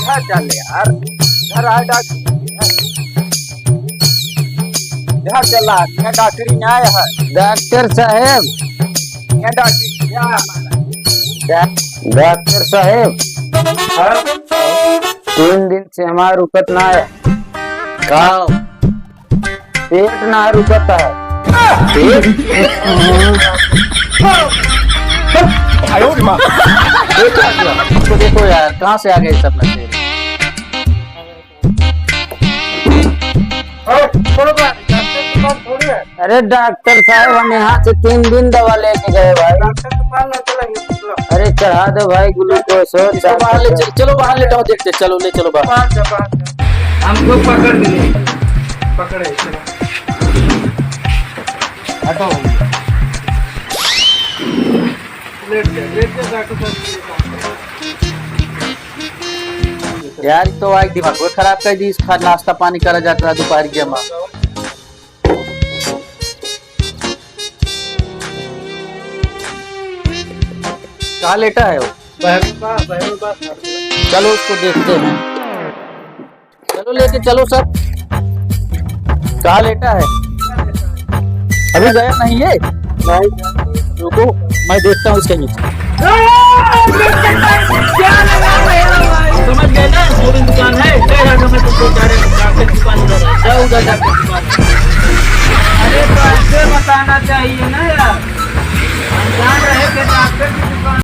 घर चल यार, घर आए डॉक्टर चला, यहाँ डॉक्टरी नहीं आया है। डॉक्टर साहेब, यहाँ डॉक्टरी क्या हमारा डॉक्टर साहेब, 3 दिन से हमारा रुकत ना है। का पेट ना रुकता है। इसको देखो यार, कहाँ से आ गए सब नशे। अरे डॉक्टर साहब, हम यहाँ से 3 दिन दवा लेके गए भाई। अरे चढ़ा दो भाई ग्लूकोज। इसको बाहर ले चलो, बाहर लेटाओ, देखते चलो, ले चलो बाहर। हमको पकड़ लिए, पकड़े हटो यार तो आज दिमाग को खराब कर दी। इसका नाश्ता पानी करा जाता है दोपहर की जमा। कहाँ लेटा है वो? चलो उसको देखते हैं, चलो लेके चलो सब। कहाँ लेटा है? अभी गया नहीं है? रुको मैं देखता हूँ उसके नीचे। समझ गए ना, पूरी दुकान है। अरे तो ऐसे बताना चाहिए ना यार, हम जान रहे कि डॉक्टर की दुकान